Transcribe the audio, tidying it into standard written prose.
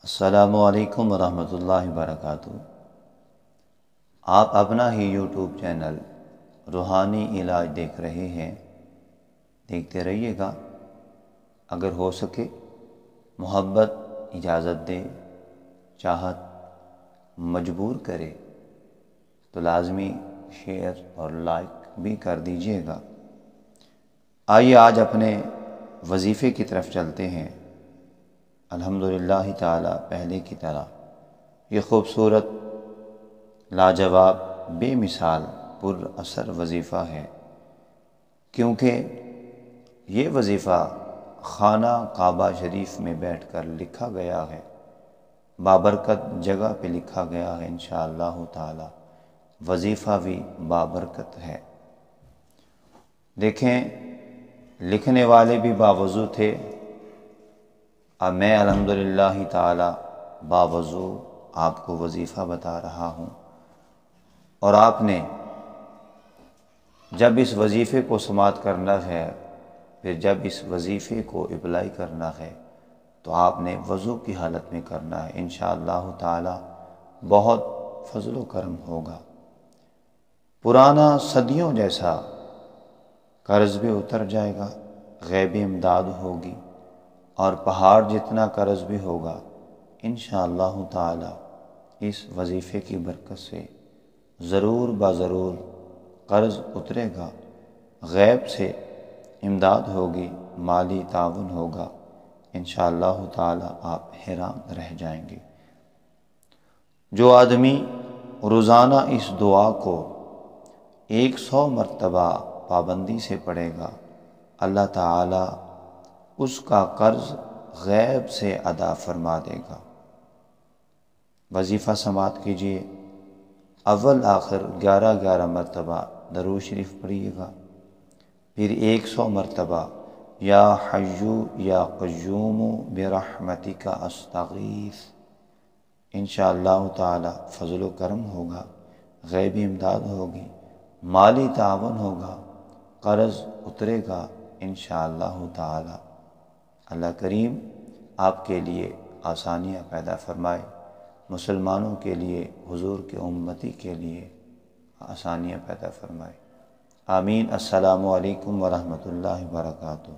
السلام علیکم ورحمۃ اللہ وبرکاتہ۔ آپ اپنا ہی یوٹیوب چینل روحانی علاج دیکھ رہے ہیں، دیکھتے رہیے گا۔ اگر ہو سکے محبت اجازت دے، چاہت مجبور کرے تو لازمی شیئر اور لائک بھی کر دیجیے گا۔ آئیے آج اپنے وظیفے کی طرف چلتے ہیں۔ الحمدللہ تعالی پہلے کی طرح یہ خوبصورت، لاجواب، بے مثال، پر اثر وظیفہ ہے، کیونکہ یہ وظیفہ خانہ کعبہ شریف میں بیٹھ کر لکھا گیا ہے، بابرکت جگہ پہ لکھا گیا ہے۔ انشاءاللہ تعالی وظیفہ بھی بابرکت ہے۔ دیکھیں، لکھنے والے بھی باوضو تھے، اب میں الحمدللہ تعالی باوضو آپ کو وظیفہ بتا رہا ہوں، اور آپ نے جب اس وظیفے کو سماعت کرنا ہے، پھر جب اس وظیفے کو اپلائی کرنا ہے تو آپ نے وضو کی حالت میں کرنا ہے۔ انشاءاللہ تعالی بہت فضل و کرم ہوگا۔ پرانا صدیوں جیسا قرض بھی اتر جائے گا، غیبی امداد ہوگی، اور پہاڑ جتنا قرض بھی ہوگا انشاءاللہ تعالی اس وظیفے کی برکت سے ضرور بضرور قرض اترے گا، غیب سے امداد ہوگی، مالی تعاون ہوگا۔ انشاءاللہ تعالی آپ حیران رہ جائیں گے۔ جو آدمی روزانہ اس دعا کو 100 مرتبہ پابندی سے پڑھے گا، اللہ تعالی اس کا قرض غیب سے ادا فرما دے گا۔ وظیفہ سماعت کیجیے، اول آخر 11 مرتبہ درود شریف پڑھیے گا، پھر 100 مرتبہ یا حیو یا قیوم برحمتک استغیث۔ انشاءاللہ تعالی فضل و کرم ہوگا، غیبی امداد ہوگی، مالی تعاون ہوگا، قرض اترے گا انشاءاللہ تعالی۔ اللہ کریم آپ کے لیے آسانیاں پیدا فرمائے، مسلمانوں کے لیے، حضور کے امتی کے لیے آسانیاں پیدا فرمائے۔ آمین۔ السلام علیکم ورحمۃ اللہ وبرکاتہ۔